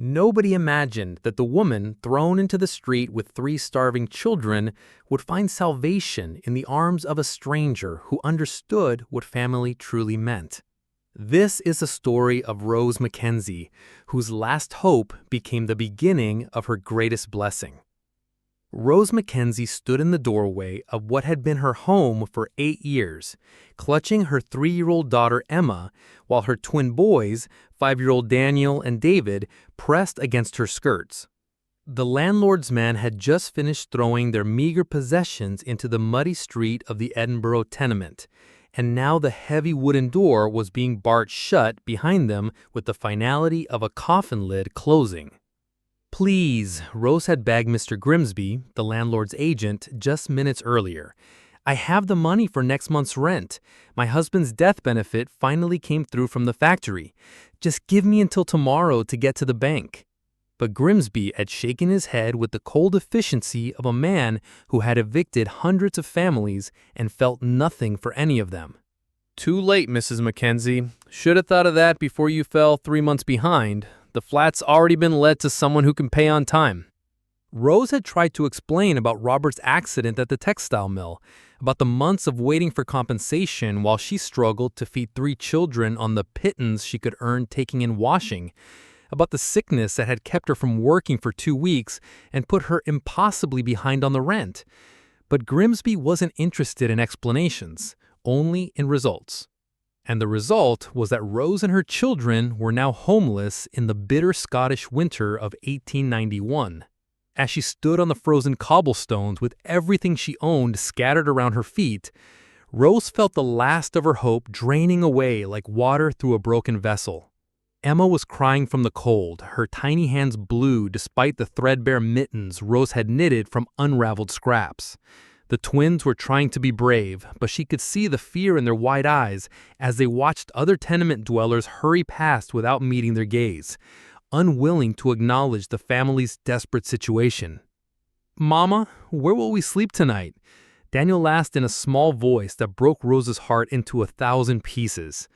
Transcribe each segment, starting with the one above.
Nobody imagined that the woman thrown into the street with three starving children would find salvation in the arms of a stranger who understood what family truly meant. This is the story of Rose Mackenzie, whose last hope became the beginning of her greatest blessing. Rose Mackenzie stood in the doorway of what had been her home for 8 years, clutching her 3-year-old daughter Emma, while her twin boys, 5-year-old Daniel and David, pressed against her skirts. The landlord's men had just finished throwing their meager possessions into the muddy street of the Edinburgh tenement, and now the heavy wooden door was being barred shut behind them with the finality of a coffin lid closing. "Please," Rose had begged Mr. Grimsby, the landlord's agent, just minutes earlier. "I have the money for next month's rent. My husband's death benefit finally came through from the factory. Just give me until tomorrow to get to the bank." But Grimsby had shaken his head with the cold efficiency of a man who had evicted hundreds of families and felt nothing for any of them. "Too late, Mrs. Mackenzie. Should have thought of that before you fell 3 months behind. The flat's already been let to someone who can pay on time." Rose had tried to explain about Robert's accident at the textile mill, about the months of waiting for compensation while she struggled to feed 3 children on the pittance she could earn taking in washing, about the sickness that had kept her from working for 2 weeks and put her impossibly behind on the rent. But Grimsby wasn't interested in explanations, only in results. And the result was that Rose and her children were now homeless in the bitter Scottish winter of 1891. As she stood on the frozen cobblestones with everything she owned scattered around her feet, Rose felt the last of her hope draining away like water through a broken vessel. Emma was crying from the cold, her tiny hands blue despite the threadbare mittens Rose had knitted from unraveled scraps. The twins were trying to be brave, but she could see the fear in their wide eyes as they watched other tenement dwellers hurry past without meeting their gaze, unwilling to acknowledge the family's desperate situation. "Mama, where will we sleep tonight?" Daniel asked in a small voice that broke Rose's heart into 1,000 pieces.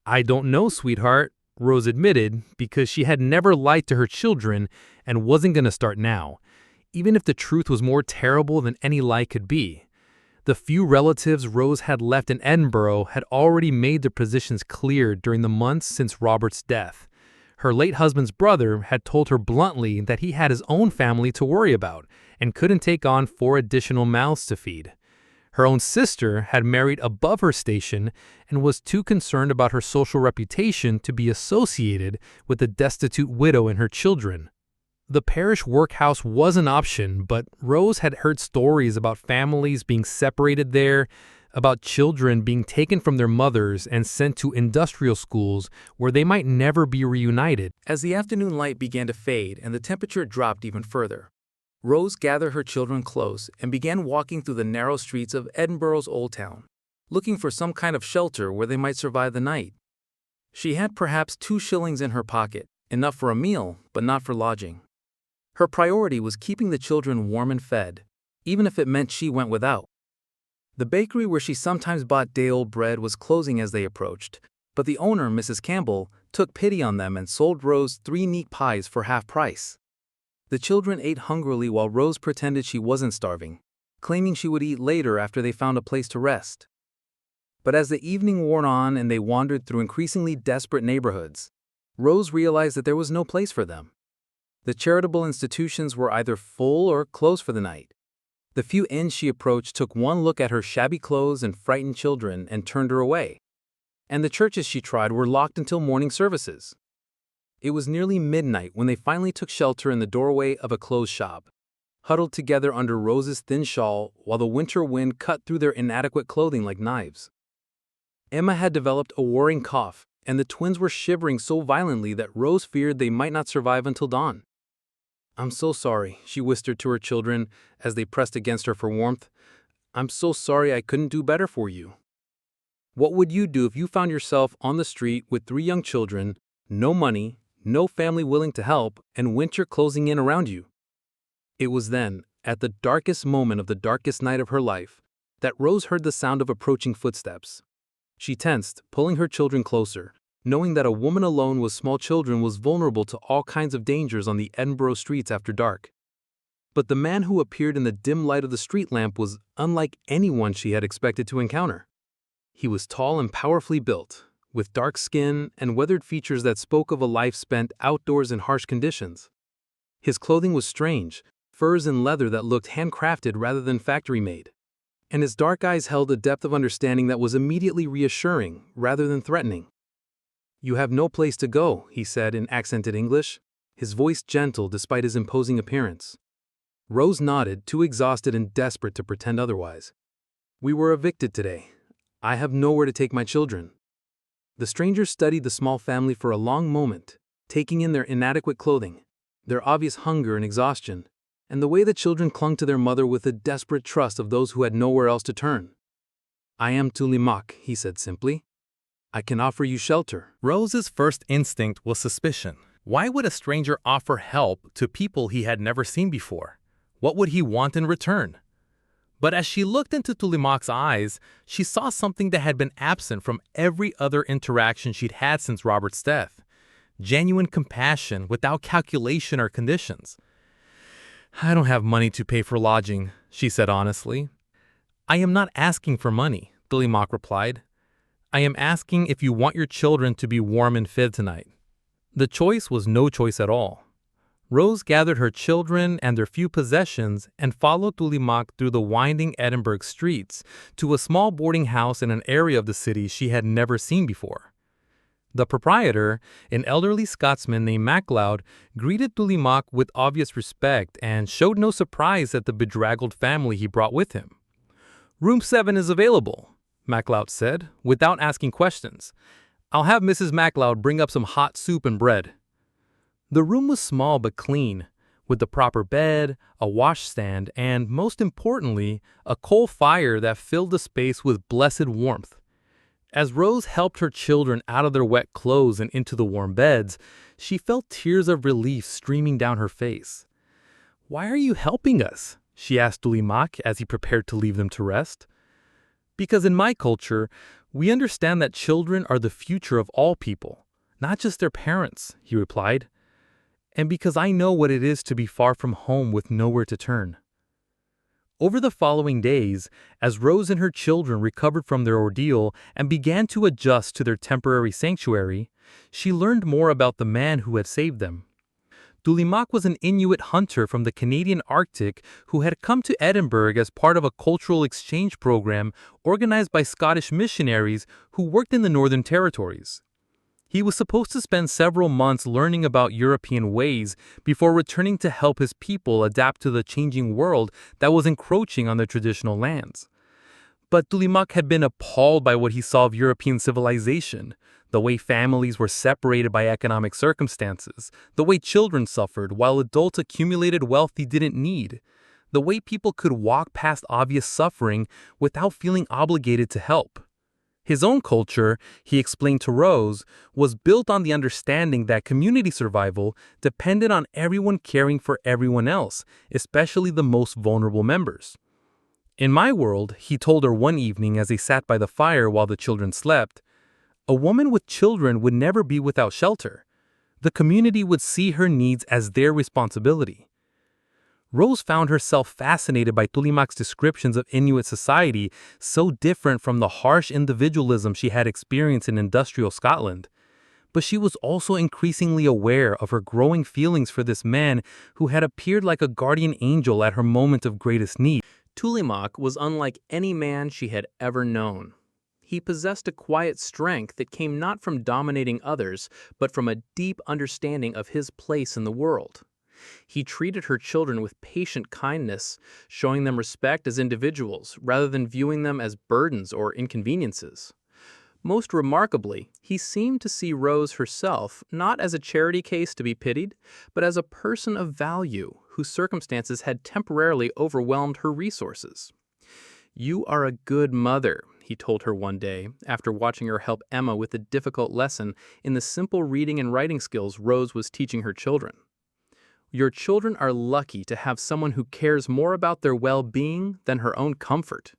"I don't know, sweetheart," Rose admitted, because she had never lied to her children and wasn't going to start now, even if the truth was more terrible than any lie could be. The few relatives Rose had left in Edinburgh had already made their positions clear during the months since Robert's death. Her late husband's brother had told her bluntly that he had his own family to worry about and couldn't take on 4 additional mouths to feed. Her own sister had married above her station and was too concerned about her social reputation to be associated with the destitute widow and her children. The parish workhouse was an option, but Rose had heard stories about families being separated there, about children being taken from their mothers and sent to industrial schools where they might never be reunited. As the afternoon light began to fade and the temperature dropped even further, Rose gathered her children close and began walking through the narrow streets of Edinburgh's Old Town, looking for some kind of shelter where they might survive the night. She had perhaps 2 shillings in her pocket, enough for a meal, but not for lodging. Her priority was keeping the children warm and fed, even if it meant she went without. The bakery where she sometimes bought day-old bread was closing as they approached, but the owner, Mrs. Campbell, took pity on them and sold Rose 3 neat pies for half price. The children ate hungrily while Rose pretended she wasn't starving, claiming she would eat later after they found a place to rest. But as the evening wore on and they wandered through increasingly desperate neighborhoods, Rose realized that there was no place for them. The charitable institutions were either full or closed for the night. The few inns she approached took one look at her shabby clothes and frightened children and turned her away. And the churches she tried were locked until morning services. It was nearly midnight when they finally took shelter in the doorway of a closed shop, huddled together under Rose's thin shawl while the winter wind cut through their inadequate clothing like knives. Emma had developed a worrying cough, and the twins were shivering so violently that Rose feared they might not survive until dawn. "I'm so sorry," she whispered to her children as they pressed against her for warmth. "I'm so sorry I couldn't do better for you." What would you do if you found yourself on the street with 3 young children, no money, no family willing to help, and winter closing in around you? It was then, at the darkest moment of the darkest night of her life, that Rose heard the sound of approaching footsteps. She tensed, pulling her children closer, knowing that a woman alone with small children was vulnerable to all kinds of dangers on the Edinburgh streets after dark. But the man who appeared in the dim light of the street lamp was unlike anyone she had expected to encounter. He was tall and powerfully built, with dark skin and weathered features that spoke of a life spent outdoors in harsh conditions. His clothing was strange, furs and leather that looked handcrafted rather than factory-made. And his dark eyes held a depth of understanding that was immediately reassuring rather than threatening. "You have no place to go," he said in accented English, his voice gentle despite his imposing appearance. Rose nodded, too exhausted and desperate to pretend otherwise. "We were evicted today. I have nowhere to take my children." The stranger studied the small family for a long moment, taking in their inadequate clothing, their obvious hunger and exhaustion, and the way the children clung to their mother with the desperate trust of those who had nowhere else to turn. "I am Tulimaq," he said simply. "I can offer you shelter." Rose's first instinct was suspicion. Why would a stranger offer help to people he had never seen before? What would he want in return? But as she looked into Tulimaq's eyes, she saw something that had been absent from every other interaction she'd had since Robert's death. Genuine compassion without calculation or conditions. "I don't have money to pay for lodging," she said honestly. "I am not asking for money," Tulimaq replied. "I am asking if you want your children to be warm and fed tonight." The choice was no choice at all. Rose gathered her children and their few possessions and followed Tulimaq through the winding Edinburgh streets to a small boarding house in an area of the city she had never seen before. The proprietor, an elderly Scotsman named Macleod, greeted Tulimaq with obvious respect and showed no surprise at the bedraggled family he brought with him. "Room 7 is available," Macleod said, without asking questions. "I'll have Mrs. Macleod bring up some hot soup and bread." The room was small but clean, with the proper bed, a washstand, and, most importantly, a coal fire that filled the space with blessed warmth. As Rose helped her children out of their wet clothes and into the warm beds, she felt tears of relief streaming down her face. "Why are you helping us?" she asked Tulimaq as he prepared to leave them to rest. "Because in my culture, we understand that children are the future of all people, not just their parents," he replied. "And because I know what it is to be far from home with nowhere to turn." Over the following days, as Rose and her children recovered from their ordeal and began to adjust to their temporary sanctuary, she learned more about the man who had saved them. Tulimaq was an Inuit hunter from the Canadian Arctic who had come to Edinburgh as part of a cultural exchange program organized by Scottish missionaries who worked in the Northern Territories. He was supposed to spend several months learning about European ways before returning to help his people adapt to the changing world that was encroaching on their traditional lands. But Tulimaq had been appalled by what he saw of European civilization, the way families were separated by economic circumstances, the way children suffered while adults accumulated wealth they didn't need, the way people could walk past obvious suffering without feeling obligated to help. His own culture, he explained to Rose, was built on the understanding that community survival depended on everyone caring for everyone else, especially the most vulnerable members. "In my world," he told her one evening as they sat by the fire while the children slept, "a woman with children would never be without shelter. The community would see her needs as their responsibility." Rose found herself fascinated by Tulimaq's descriptions of Inuit society, so different from the harsh individualism she had experienced in industrial Scotland. But she was also increasingly aware of her growing feelings for this man who had appeared like a guardian angel at her moment of greatest need. Tulimaq was unlike any man she had ever known. He possessed a quiet strength that came not from dominating others, but from a deep understanding of his place in the world. He treated her children with patient kindness, showing them respect as individuals rather than viewing them as burdens or inconveniences. Most remarkably, he seemed to see Rose herself not as a charity case to be pitied, but as a person of value whose circumstances had temporarily overwhelmed her resources. "You are a good mother," he told her one day, after watching her help Emma with a difficult lesson in the simple reading and writing skills Rose was teaching her children. "Your children are lucky to have someone who cares more about their well-being than her own comfort."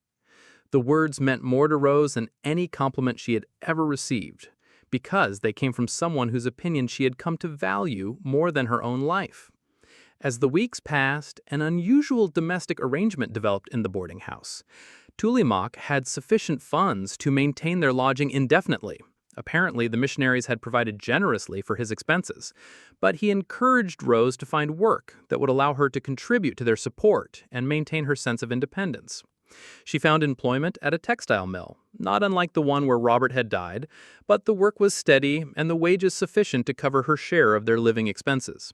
The words meant more to Rose than any compliment she had ever received, because they came from someone whose opinion she had come to value more than her own life. As the weeks passed, an unusual domestic arrangement developed in the boarding house. Tulimaq had sufficient funds to maintain their lodging indefinitely. Apparently, the missionaries had provided generously for his expenses, but he encouraged Rose to find work that would allow her to contribute to their support and maintain her sense of independence. She found employment at a textile mill, not unlike the one where Robert had died, but the work was steady and the wages sufficient to cover her share of their living expenses.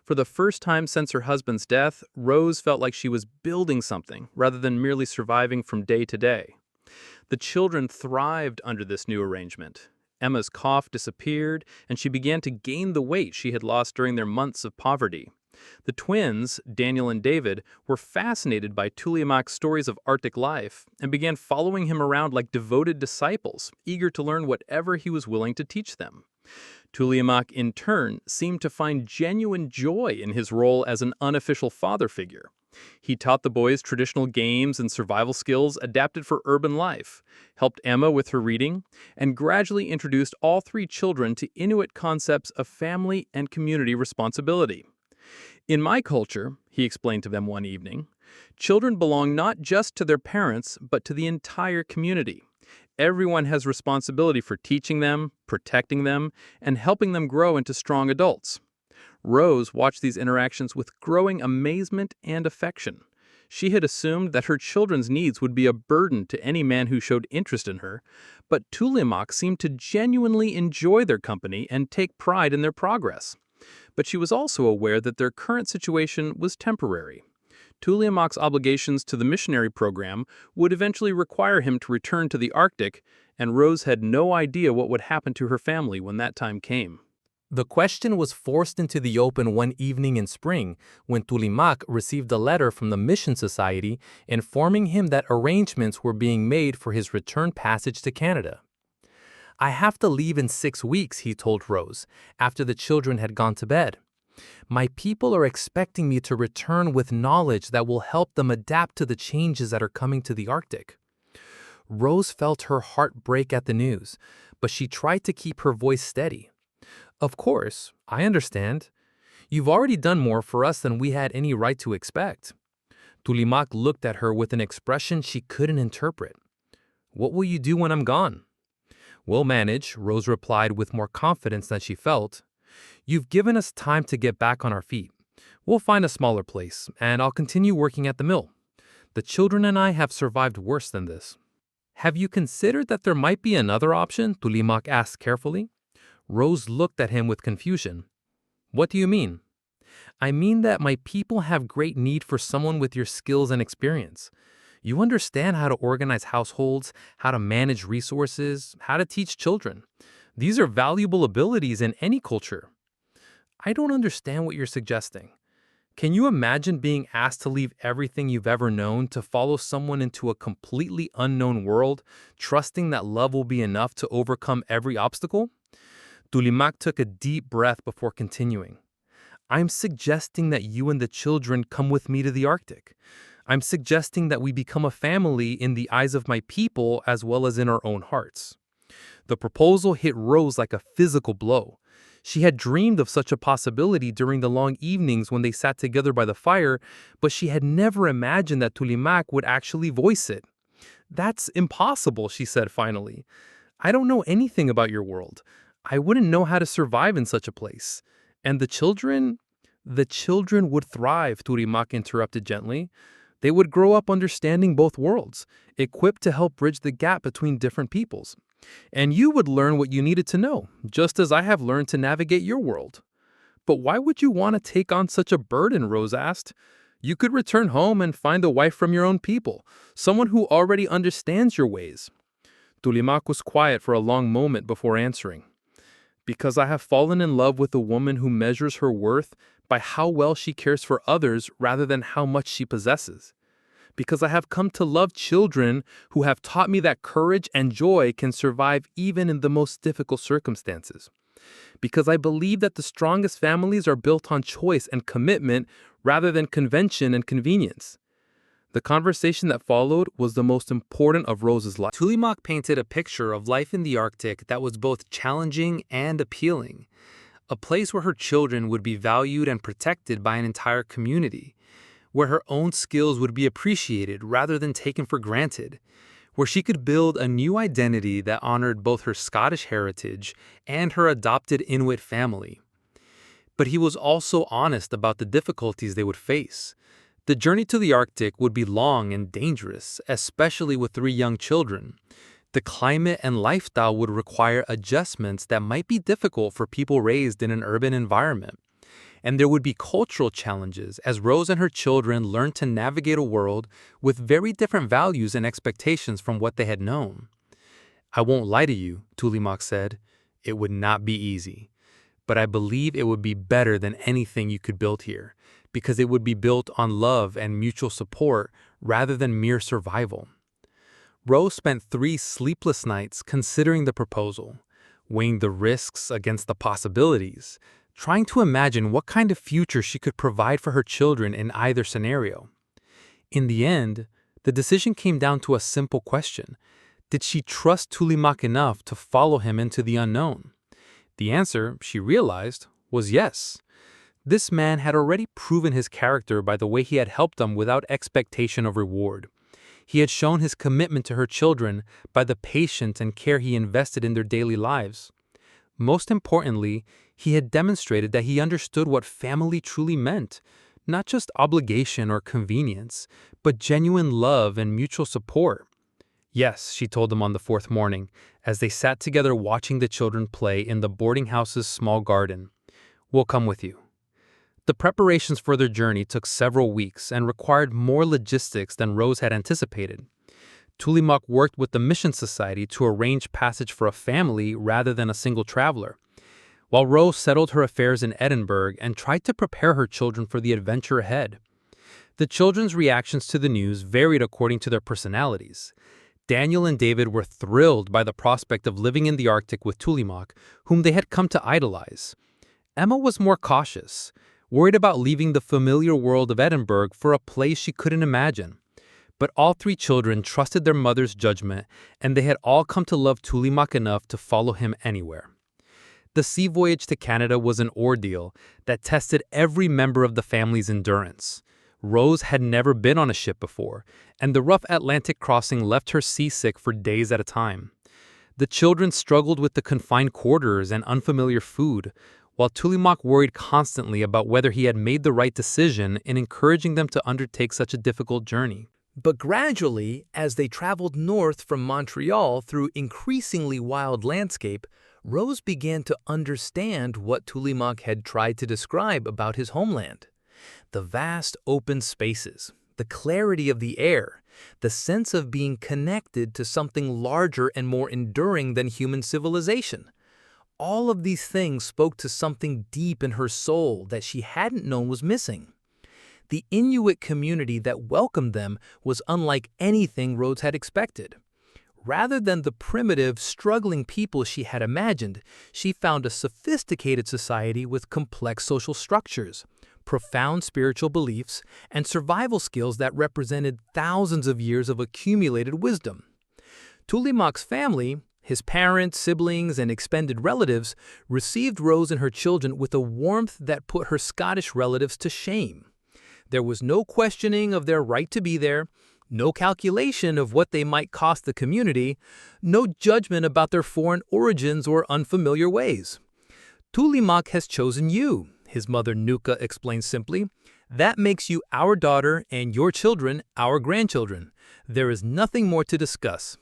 For the first time since her husband's death, Rose felt like she was building something rather than merely surviving from day to day. The children thrived under this new arrangement. Emma's cough disappeared, and she began to gain the weight she had lost during their months of poverty. The twins, Daniel and David, were fascinated by Tuliamaq's stories of Arctic life and began following him around like devoted disciples, eager to learn whatever he was willing to teach them. Tulimaq, in turn, seemed to find genuine joy in his role as an unofficial father figure. He taught the boys traditional games and survival skills adapted for urban life, helped Emma with her reading, and gradually introduced all three children to Inuit concepts of family and community responsibility. In my culture, he explained to them one evening, children belong not just to their parents, but to the entire community. Everyone has responsibility for teaching them, protecting them, and helping them grow into strong adults. Rose watched these interactions with growing amazement and affection. She had assumed that her children's needs would be a burden to any man who showed interest in her, but Tulimaq seemed to genuinely enjoy their company and take pride in their progress. But she was also aware that their current situation was temporary. Tuliamaq's obligations to the missionary program would eventually require him to return to the Arctic, and Rose had no idea what would happen to her family when that time came. The question was forced into the open one evening in spring when Tulimaq received a letter from the Mission Society informing him that arrangements were being made for his return passage to Canada. "I have to leave in 6 weeks," he told Rose, after the children had gone to bed. "My people are expecting me to return with knowledge that will help them adapt to the changes that are coming to the Arctic." Rose felt her heart break at the news, but she tried to keep her voice steady. "Of course, I understand. You've already done more for us than we had any right to expect." Tulimaq looked at her with an expression she couldn't interpret. "What will you do when I'm gone?" "We'll manage," Rose replied with more confidence than she felt. "You've given us time to get back on our feet. We'll find a smaller place, and I'll continue working at the mill. The children and I have survived worse than this." "Have you considered that there might be another option?" Tulimaq asked carefully. Rose looked at him with confusion. "What do you mean?" "I mean that my people have great need for someone with your skills and experience. You understand how to organize households, how to manage resources, how to teach children. These are valuable abilities in any culture." "I don't understand what you're suggesting. Can you imagine being asked to leave everything you've ever known to follow someone into a completely unknown world, trusting that love will be enough to overcome every obstacle?" Tulimaq took a deep breath before continuing. "I'm suggesting that you and the children come with me to the Arctic. I'm suggesting that we become a family in the eyes of my people as well as in our own hearts." The proposal hit Rose like a physical blow. She had dreamed of such a possibility during the long evenings when they sat together by the fire, but she had never imagined that Tulimaq would actually voice it. "That's impossible," she said finally. "I don't know anything about your world. I wouldn't know how to survive in such a place. And the children?" "The children would thrive," Tulimaq interrupted gently. "They would grow up understanding both worlds, equipped to help bridge the gap between different peoples. And you would learn what you needed to know, just as I have learned to navigate your world." "But why would you want to take on such a burden?" Rose asked. "You could return home and find a wife from your own people, someone who already understands your ways." Tulimaq was quiet for a long moment before answering. "Because I have fallen in love with a woman who measures her worth by how well she cares for others rather than how much she possesses. Because I have come to love children who have taught me that courage and joy can survive even in the most difficult circumstances. Because I believe that the strongest families are built on choice and commitment rather than convention and convenience. The conversation that followed was the most important of Rose's life. Tulimaq painted a picture of life in the Arctic that was both challenging and appealing, a place where her children would be valued and protected by an entire community, where her own skills would be appreciated rather than taken for granted, where she could build a new identity that honored both her Scottish heritage and her adopted Inuit family. But he was also honest about the difficulties they would face. The journey to the Arctic would be long and dangerous, especially with 3 young children. The climate and lifestyle would require adjustments that might be difficult for people raised in an urban environment. And there would be cultural challenges as Rose and her children learned to navigate a world with very different values and expectations from what they had known. "I won't lie to you," Tulimaq said. "It would not be easy. But I believe it would be better than anything you could build here, because it would be built on love and mutual support rather than mere survival." Rose spent 3 sleepless nights considering the proposal, weighing the risks against the possibilities, trying to imagine what kind of future she could provide for her children in either scenario. In the end, the decision came down to a simple question: did she trust Tulimaq enough to follow him into the unknown? The answer, she realized, was yes. This man had already proven his character by the way he had helped them without expectation of reward. He had shown his commitment to her children by the patience and care he invested in their daily lives. Most importantly, he had demonstrated that he understood what family truly meant, not just obligation or convenience, but genuine love and mutual support. "Yes," she told them on the 4th morning, as they sat together watching the children play in the boarding house's small garden. "We'll come with you." The preparations for their journey took several weeks and required more logistics than Rose had anticipated. Tulimaq worked with the Mission Society to arrange passage for a family rather than a single traveler, while Rose settled her affairs in Edinburgh and tried to prepare her children for the adventure ahead. The children's reactions to the news varied according to their personalities. Daniel and David were thrilled by the prospect of living in the Arctic with Tulimaq, whom they had come to idolize. Emma was more cautious, worried about leaving the familiar world of Edinburgh for a place she couldn't imagine. But all 3 children trusted their mother's judgment, and they had all come to love Tulimaq enough to follow him anywhere. The sea voyage to Canada was an ordeal that tested every member of the family's endurance. Rose had never been on a ship before, and the rough Atlantic crossing left her seasick for days at a time. The children struggled with the confined quarters and unfamiliar food, while Tulimaq worried constantly about whether he had made the right decision in encouraging them to undertake such a difficult journey. But gradually, as they traveled north from Montreal through increasingly wild landscape, Rose began to understand what Tulimaq had tried to describe about his homeland. The vast open spaces, the clarity of the air, the sense of being connected to something larger and more enduring than human civilization. All of these things spoke to something deep in her soul that she hadn't known was missing. The Inuit community that welcomed them was unlike anything Rose had expected. Rather than the primitive, struggling people she had imagined, she found a sophisticated society with complex social structures, profound spiritual beliefs, and survival skills that represented thousands of years of accumulated wisdom. Tulimaq's family, his parents, siblings, and extended relatives, received Rose and her children with a warmth that put her Scottish relatives to shame. There was no questioning of their right to be there, no calculation of what they might cost the community, no judgment about their foreign origins or unfamiliar ways. "Tulimaq has chosen you," his mother Nuka explained simply. "That makes you our daughter and your children our grandchildren. There is nothing more to discuss."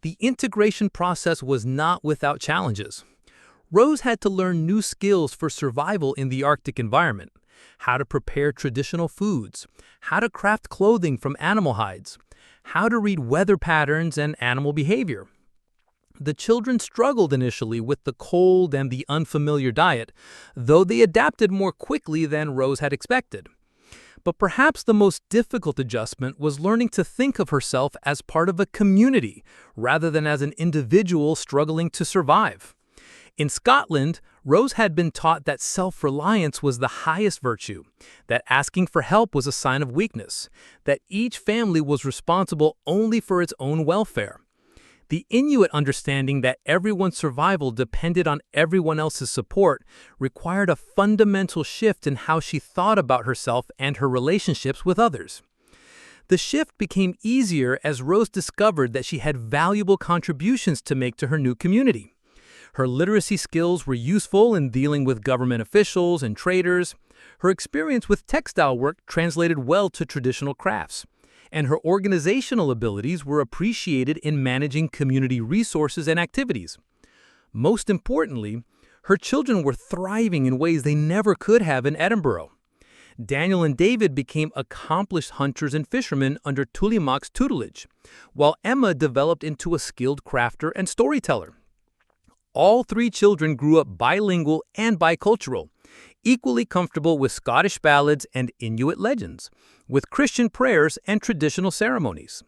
The integration process was not without challenges. Rose had to learn new skills for survival in the Arctic environment: how to prepare traditional foods, how to craft clothing from animal hides, how to read weather patterns and animal behavior. The children struggled initially with the cold and the unfamiliar diet, though they adapted more quickly than Rose had expected. But perhaps the most difficult adjustment was learning to think of herself as part of a community rather than as an individual struggling to survive. In Scotland, Rose had been taught that self-reliance was the highest virtue, that asking for help was a sign of weakness, that each family was responsible only for its own welfare. The Inuit understanding that everyone's survival depended on everyone else's support required a fundamental shift in how she thought about herself and her relationships with others. The shift became easier as Rose discovered that she had valuable contributions to make to her new community. Her literacy skills were useful in dealing with government officials and traders. Her experience with textile work translated well to traditional crafts. And her organizational abilities were appreciated in managing community resources and activities. Most importantly, her children were thriving in ways they never could have in Edinburgh. Daniel and David became accomplished hunters and fishermen under Tulimaq's tutelage, while Emma developed into a skilled crafter and storyteller. All three children grew up bilingual and bicultural, equally comfortable with Scottish ballads and Inuit legends, with Christian prayers and traditional ceremonies.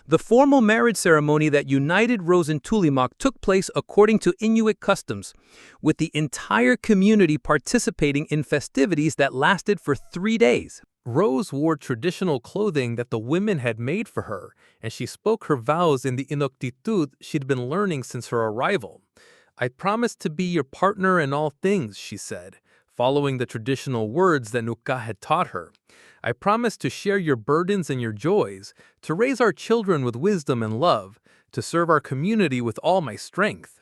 The formal marriage ceremony that united Rose and Tulimaq took place according to Inuit customs, with the entire community participating in festivities that lasted for 3 days. Rose wore traditional clothing that the women had made for her, and she spoke her vows in the Inuktitut she'd been learning since her arrival. "I promise to be your partner in all things," she said, following the traditional words that Nuka had taught her. "I promise to share your burdens and your joys, to raise our children with wisdom and love, to serve our community with all my strength."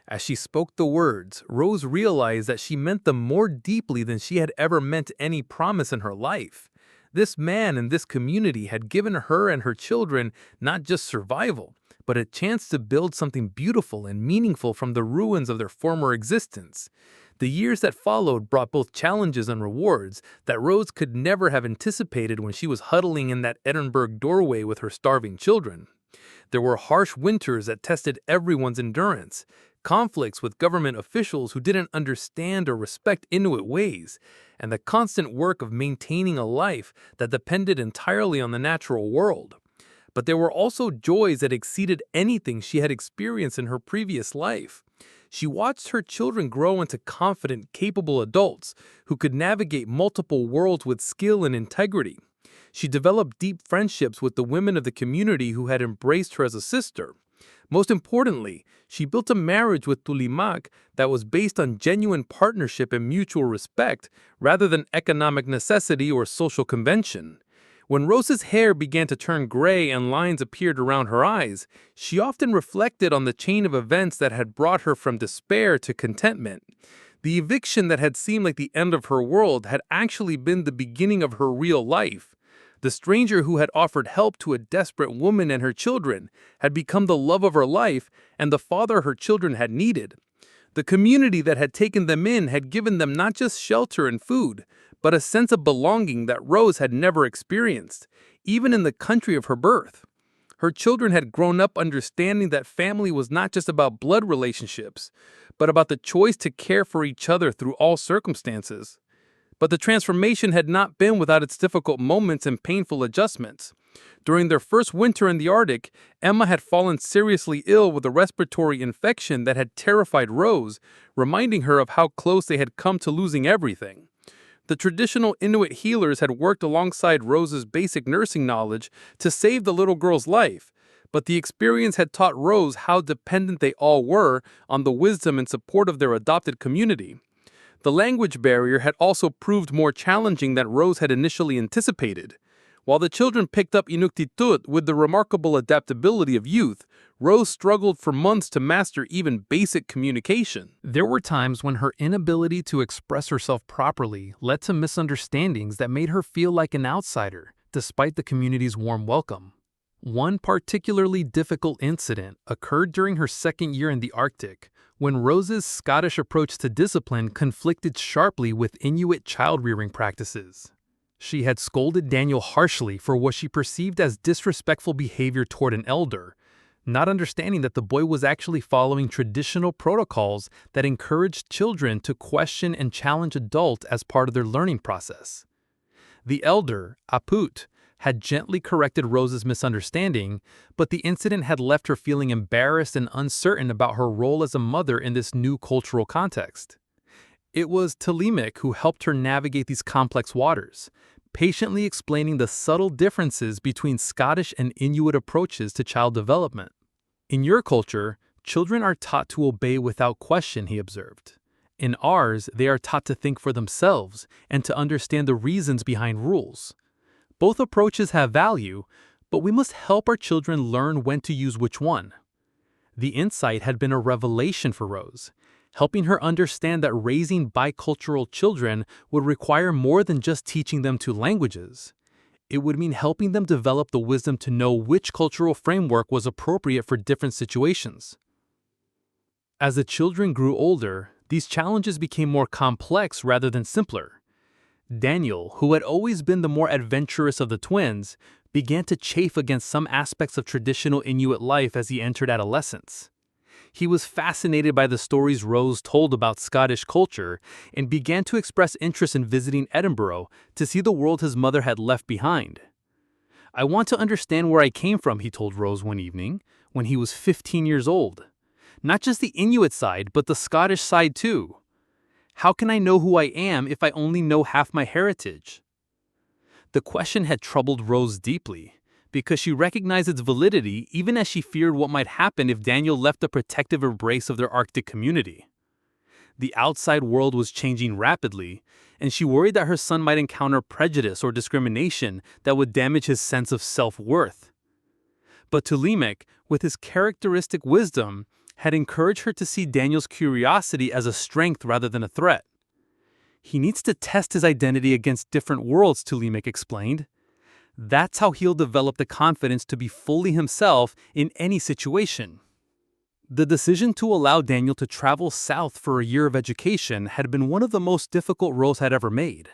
As she spoke the words, Rose realized that she meant them more deeply than she had ever meant any promise in her life. This man and this community had given her and her children not just survival, but a chance to build something beautiful and meaningful from the ruins of their former existence. The years that followed brought both challenges and rewards that Rose could never have anticipated when she was huddling in that Edinburgh doorway with her starving children. There were harsh winters that tested everyone's endurance, conflicts with government officials who didn't understand or respect Inuit ways, and the constant work of maintaining a life that depended entirely on the natural world. But there were also joys that exceeded anything she had experienced in her previous life. She watched her children grow into confident, capable adults who could navigate multiple worlds with skill and integrity. She developed deep friendships with the women of the community who had embraced her as a sister. Most importantly, she built a marriage with Tulimaq that was based on genuine partnership and mutual respect rather than economic necessity or social convention. When Rose's hair began to turn gray and lines appeared around her eyes, she often reflected on the chain of events that had brought her from despair to contentment. The eviction that had seemed like the end of her world had actually been the beginning of her real life. The stranger who had offered help to a desperate woman and her children had become the love of her life and the father her children had needed. The community that had taken them in had given them not just shelter and food, but a sense of belonging that Rose had never experienced, even in the country of her birth. Her children had grown up understanding that family was not just about blood relationships, but about the choice to care for each other through all circumstances. But the transformation had not been without its difficult moments and painful adjustments. During their first winter in the Arctic, Emma had fallen seriously ill with a respiratory infection that had terrified Rose, reminding her of how close they had come to losing everything. The traditional Inuit healers had worked alongside Rose's basic nursing knowledge to save the little girl's life, but the experience had taught Rose how dependent they all were on the wisdom and support of their adopted community. The language barrier had also proved more challenging than Rose had initially anticipated. While the children picked up Inuktitut with the remarkable adaptability of youth, Rose struggled for months to master even basic communication. There were times when her inability to express herself properly led to misunderstandings that made her feel like an outsider, despite the community's warm welcome. One particularly difficult incident occurred during her second year in the Arctic, when Rose's Scottish approach to discipline conflicted sharply with Inuit child-rearing practices. She had scolded Daniel harshly for what she perceived as disrespectful behavior toward an elder, not understanding that the boy was actually following traditional protocols that encouraged children to question and challenge adults as part of their learning process. The elder, Aput, had gently corrected Rose's misunderstanding, but the incident had left her feeling embarrassed and uncertain about her role as a mother in this new cultural context. It was Tulimaq who helped her navigate these complex waters, patiently explaining the subtle differences between Scottish and Inuit approaches to child development. In your culture, children are taught to obey without question, he observed. In ours, they are taught to think for themselves and to understand the reasons behind rules. Both approaches have value, but we must help our children learn when to use which one. The insight had been a revelation for Rose, helping her understand that raising bicultural children would require more than just teaching them two languages. It would mean helping them develop the wisdom to know which cultural framework was appropriate for different situations. As the children grew older, these challenges became more complex rather than simpler. Daniel, who had always been the more adventurous of the twins, began to chafe against some aspects of traditional Inuit life as he entered adolescence. He was fascinated by the stories Rose told about Scottish culture and began to express interest in visiting Edinburgh to see the world his mother had left behind. "I want to understand where I came from," he told Rose one evening, when he was 15 years old. "Not just the Inuit side, but the Scottish side too. How can I know who I am if I only know half my heritage?" The question had troubled Rose deeply, because she recognized its validity even as she feared what might happen if Daniel left the protective embrace of their Arctic community. The outside world was changing rapidly, and she worried that her son might encounter prejudice or discrimination that would damage his sense of self-worth. But Tulimaq, with his characteristic wisdom, had encouraged her to see Daniel's curiosity as a strength rather than a threat. "He needs to test his identity against different worlds," Tulimaq explained. "That's how he'll develop the confidence to be fully himself in any situation." The decision to allow Daniel to travel south for a year of education had been one of the most difficult Rose had ever made.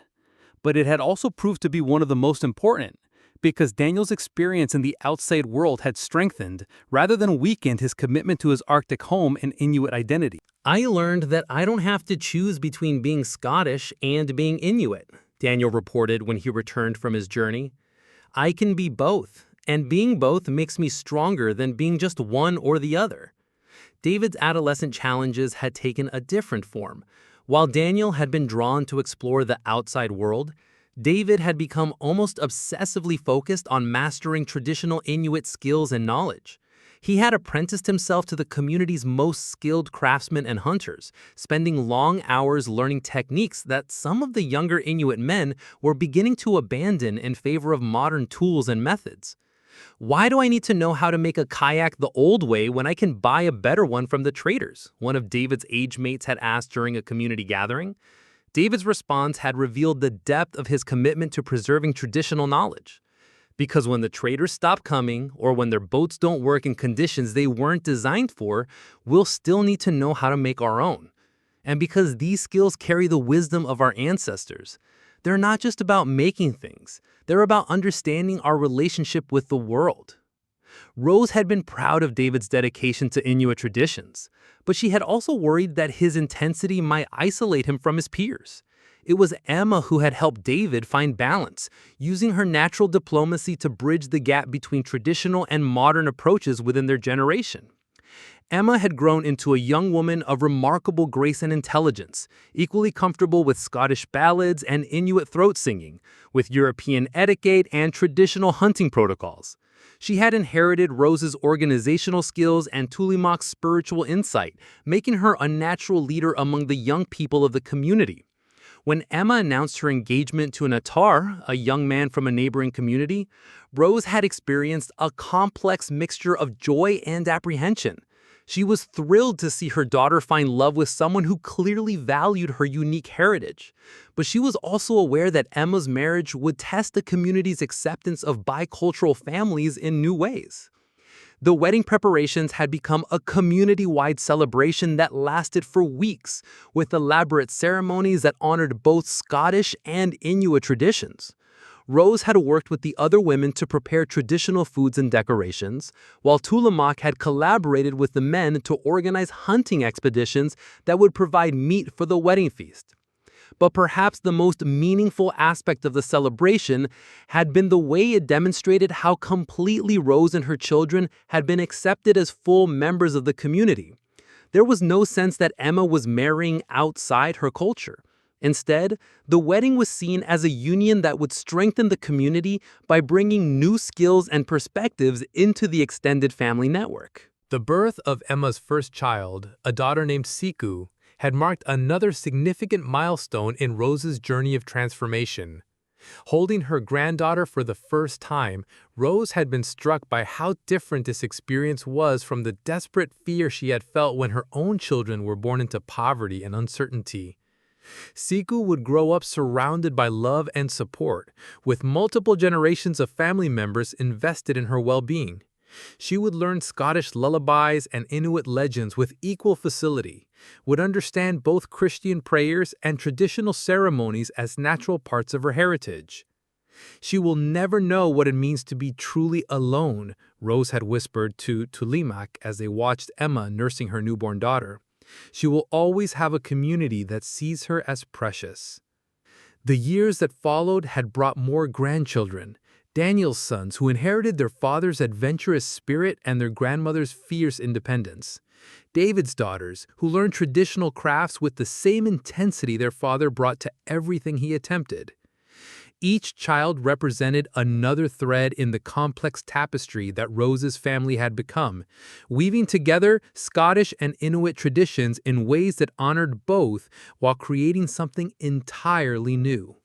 But it had also proved to be one of the most important, because Daniel's experience in the outside world had strengthened, rather than weakened, his commitment to his Arctic home and Inuit identity. "I learned that I don't have to choose between being Scottish and being Inuit," Daniel reported when he returned from his journey. "I can be both, and being both makes me stronger than being just one or the other." David's adolescent challenges had taken a different form. While Daniel had been drawn to explore the outside world, David had become almost obsessively focused on mastering traditional Inuit skills and knowledge. He had apprenticed himself to the community's most skilled craftsmen and hunters, spending long hours learning techniques that some of the younger Inuit men were beginning to abandon in favor of modern tools and methods. "Why do I need to know how to make a kayak the old way when I can buy a better one from the traders?" one of David's age mates had asked during a community gathering. David's response had revealed the depth of his commitment to preserving traditional knowledge. "Because when the traders stop coming, or when their boats don't work in conditions they weren't designed for, we'll still need to know how to make our own. And because these skills carry the wisdom of our ancestors, they're not just about making things, they're about understanding our relationship with the world." Rose had been proud of David's dedication to Inuit traditions, but she had also worried that his intensity might isolate him from his peers. It was Emma who had helped David find balance, using her natural diplomacy to bridge the gap between traditional and modern approaches within their generation. Emma had grown into a young woman of remarkable grace and intelligence, equally comfortable with Scottish ballads and Inuit throat singing, with European etiquette and traditional hunting protocols. She had inherited Rose's organizational skills and Tulimaq's spiritual insight, making her a natural leader among the young people of the community. When Emma announced her engagement to an Atar, a young man from a neighboring community, Rose had experienced a complex mixture of joy and apprehension. She was thrilled to see her daughter find love with someone who clearly valued her unique heritage. But she was also aware that Emma's marriage would test the community's acceptance of bicultural families in new ways. The wedding preparations had become a community-wide celebration that lasted for weeks, with elaborate ceremonies that honored both Scottish and Inuit traditions. Rose had worked with the other women to prepare traditional foods and decorations, while Tulimaq had collaborated with the men to organize hunting expeditions that would provide meat for the wedding feast. But perhaps the most meaningful aspect of the celebration had been the way it demonstrated how completely Rose and her children had been accepted as full members of the community. There was no sense that Emma was marrying outside her culture. Instead, the wedding was seen as a union that would strengthen the community by bringing new skills and perspectives into the extended family network. The birth of Emma's first child, a daughter named Siku, had marked another significant milestone in Rose's journey of transformation. Holding her granddaughter for the first time, Rose had been struck by how different this experience was from the desperate fear she had felt when her own children were born into poverty and uncertainty. Siku would grow up surrounded by love and support, with multiple generations of family members invested in her well-being. She would learn Scottish lullabies and Inuit legends with equal facility, would understand both Christian prayers and traditional ceremonies as natural parts of her heritage. "She will never know what it means to be truly alone," Rose had whispered to Tulimaq as they watched Emma nursing her newborn daughter. "She will always have a community that sees her as precious." The years that followed had brought more grandchildren, Daniel's sons who inherited their father's adventurous spirit and their grandmother's fierce independence. David's daughters, who learned traditional crafts with the same intensity their father brought to everything he attempted. Each child represented another thread in the complex tapestry that Rose's family had become, weaving together Scottish and Inuit traditions in ways that honored both while creating something entirely new.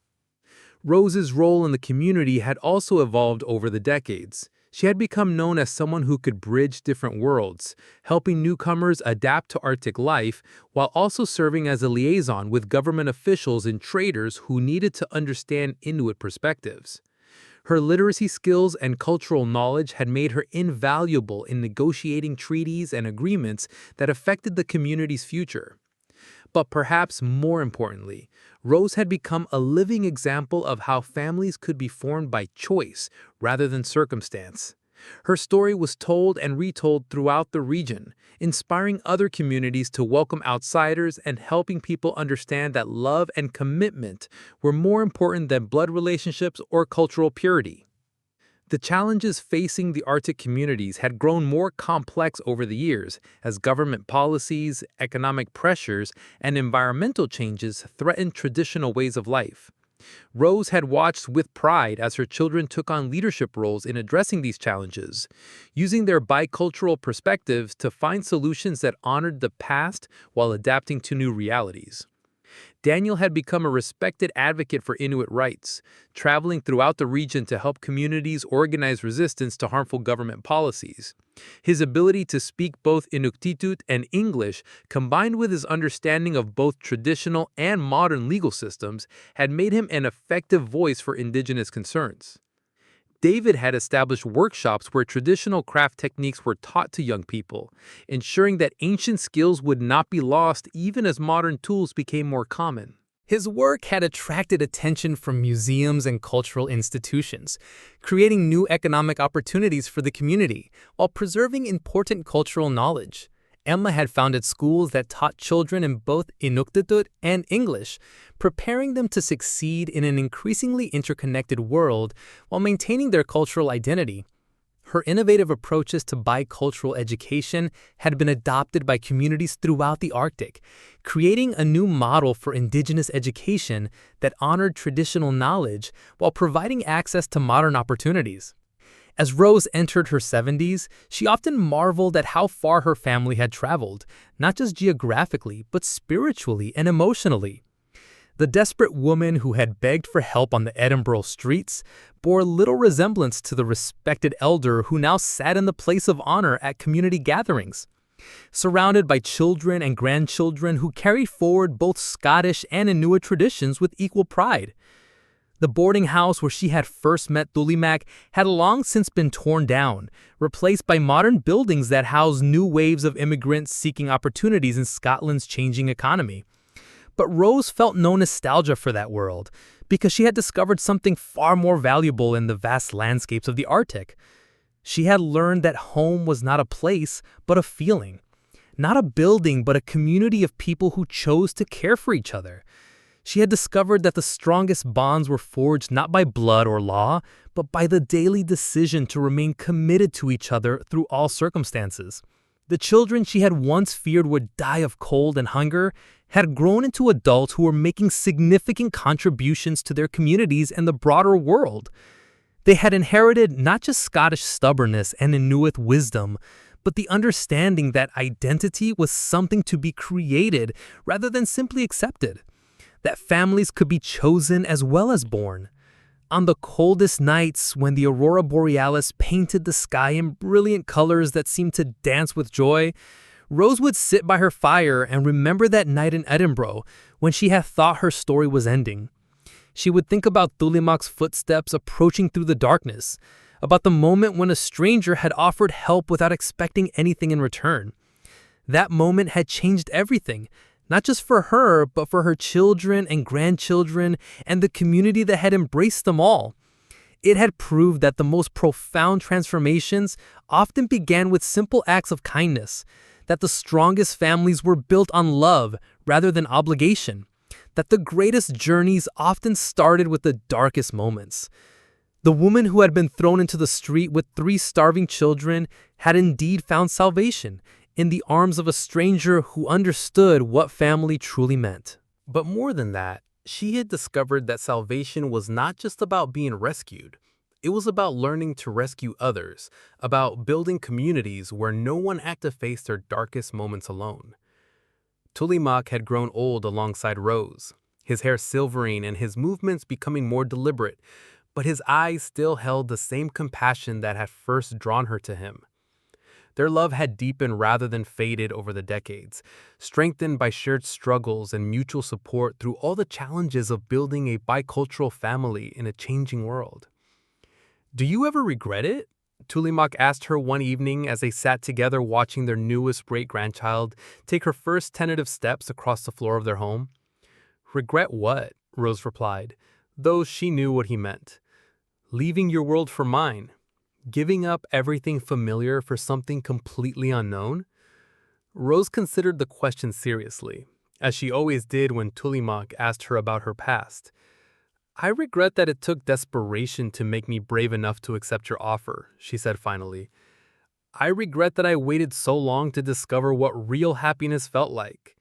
Rose's role in the community had also evolved over the decades. She had become known as someone who could bridge different worlds, helping newcomers adapt to Arctic life while also serving as a liaison with government officials and traders who needed to understand Inuit perspectives. Her literacy skills and cultural knowledge had made her invaluable in negotiating treaties and agreements that affected the community's future. But perhaps more importantly, Rose had become a living example of how families could be formed by choice rather than circumstance. Her story was told and retold throughout the region, inspiring other communities to welcome outsiders and helping people understand that love and commitment were more important than blood relationships or cultural purity. The challenges facing the Arctic communities had grown more complex over the years as government policies, economic pressures, and environmental changes threatened traditional ways of life. Rose had watched with pride as her children took on leadership roles in addressing these challenges, using their bicultural perspectives to find solutions that honored the past while adapting to new realities. Daniel had become a respected advocate for Inuit rights, traveling throughout the region to help communities organize resistance to harmful government policies. His ability to speak both Inuktitut and English, combined with his understanding of both traditional and modern legal systems, had made him an effective voice for Indigenous concerns. David had established workshops where traditional craft techniques were taught to young people, ensuring that ancient skills would not be lost even as modern tools became more common. His work had attracted attention from museums and cultural institutions, creating new economic opportunities for the community while preserving important cultural knowledge. Emma had founded schools that taught children in both Inuktitut and English, preparing them to succeed in an increasingly interconnected world while maintaining their cultural identity. Her innovative approaches to bicultural education had been adopted by communities throughout the Arctic, creating a new model for Indigenous education that honored traditional knowledge while providing access to modern opportunities. As Rose entered her 70s, she often marveled at how far her family had traveled, not just geographically, but spiritually and emotionally. The desperate woman who had begged for help on the Edinburgh streets bore little resemblance to the respected elder who now sat in the place of honor at community gatherings. Surrounded by children and grandchildren who carried forward both Scottish and Inuit traditions with equal pride. The boarding house where she had first met Tulimaq had long since been torn down, replaced by modern buildings that house new waves of immigrants seeking opportunities in Scotland's changing economy. But Rose felt no nostalgia for that world, because she had discovered something far more valuable in the vast landscapes of the Arctic. She had learned that home was not a place, but a feeling. Not a building, but a community of people who chose to care for each other. She had discovered that the strongest bonds were forged not by blood or law, but by the daily decision to remain committed to each other through all circumstances. The children she had once feared would die of cold and hunger had grown into adults who were making significant contributions to their communities and the broader world. They had inherited not just Scottish stubbornness and Inuit wisdom, but the understanding that identity was something to be created rather than simply accepted, that families could be chosen as well as born. On the coldest nights, when the aurora borealis painted the sky in brilliant colors that seemed to dance with joy, Rose would sit by her fire and remember that night in Edinburgh when she had thought her story was ending. She would think about Tulimaq's footsteps approaching through the darkness, about the moment when a stranger had offered help without expecting anything in return. That moment had changed everything, not just for her, but for her children and grandchildren and the community that had embraced them all. It had proved that the most profound transformations often began with simple acts of kindness, that the strongest families were built on love rather than obligation, that the greatest journeys often started with the darkest moments. The woman who had been thrown into the street with 3 starving children had indeed found salvation in the arms of a stranger who understood what family truly meant. But more than that, she had discovered that salvation was not just about being rescued. It was about learning to rescue others, about building communities where no one had to face their darkest moments alone. Tulimaq had grown old alongside Rose, his hair silvering and his movements becoming more deliberate, but his eyes still held the same compassion that had first drawn her to him. Their love had deepened rather than faded over the decades, strengthened by shared struggles and mutual support through all the challenges of building a bicultural family in a changing world. "Do you ever regret it?" Tulimaq asked her one evening as they sat together watching their newest great-grandchild take her first tentative steps across the floor of their home. "Regret what?" Rose replied, though she knew what he meant. "Leaving your world for mine. Giving up everything familiar for something completely unknown?" Rose considered the question seriously, as she always did when Tulimaq asked her about her past. "I regret that it took desperation to make me brave enough to accept your offer," she said finally. "I regret that I waited so long to discover what real happiness felt like.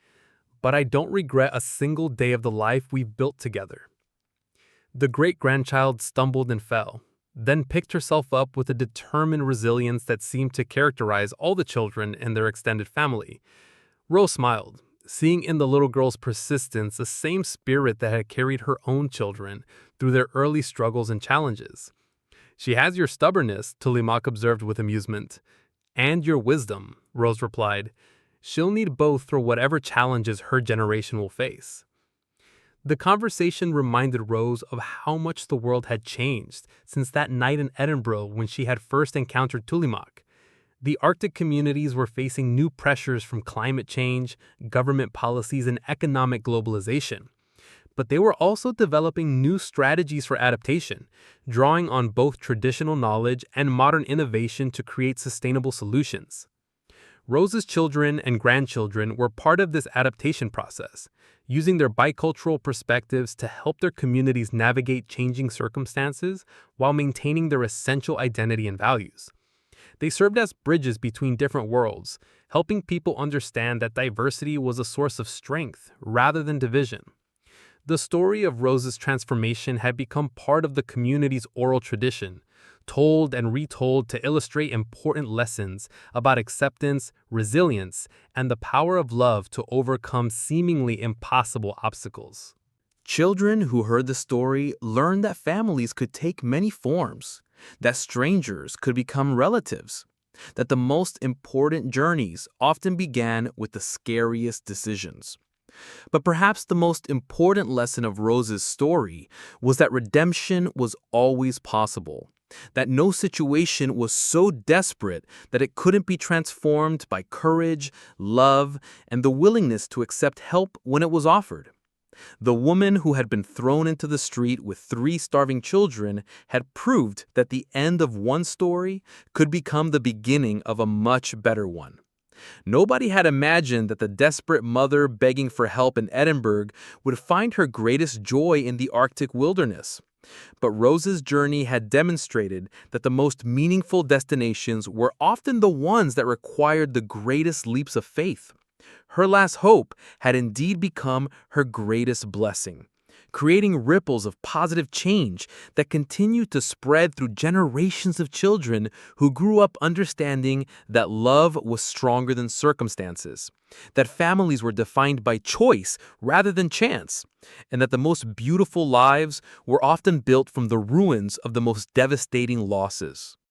But I don't regret a single day of the life we've built together." The great-grandchild stumbled and fell, then picked herself up with a determined resilience that seemed to characterize all the children in their extended family. Rose smiled, seeing in the little girl's persistence the same spirit that had carried her own children through their early struggles and challenges. "She has your stubbornness," Tulimaq observed with amusement. "And your wisdom," Rose replied. "She'll need both for whatever challenges her generation will face." The conversation reminded Rose of how much the world had changed since that night in Edinburgh when she had first encountered Tulimaq. The Arctic communities were facing new pressures from climate change, government policies, and economic globalization. But they were also developing new strategies for adaptation, drawing on both traditional knowledge and modern innovation to create sustainable solutions. Rose's children and grandchildren were part of this adaptation process, using their bicultural perspectives to help their communities navigate changing circumstances while maintaining their essential identity and values. They served as bridges between different worlds, helping people understand that diversity was a source of strength rather than division. The story of Rose's transformation had become part of the community's oral tradition, told and retold to illustrate important lessons about acceptance, resilience, and the power of love to overcome seemingly impossible obstacles. Children who heard the story learned that families could take many forms, that strangers could become relatives, that the most important journeys often began with the scariest decisions. But perhaps the most important lesson of Rose's story was that redemption was always possible, that no situation was so desperate that it couldn't be transformed by courage, love, and the willingness to accept help when it was offered. The woman who had been thrown into the street with 3 starving children had proved that the end of one story could become the beginning of a much better one. Nobody had imagined that the desperate mother begging for help in Edinburgh would find her greatest joy in the Arctic wilderness. But Rose's journey had demonstrated that the most meaningful destinations were often the ones that required the greatest leaps of faith. Her last hope had indeed become her greatest blessing, creating ripples of positive change that continued to spread through generations of children who grew up understanding that love was stronger than circumstances, that families were defined by choice rather than chance, and that the most beautiful lives were often built from the ruins of the most devastating losses.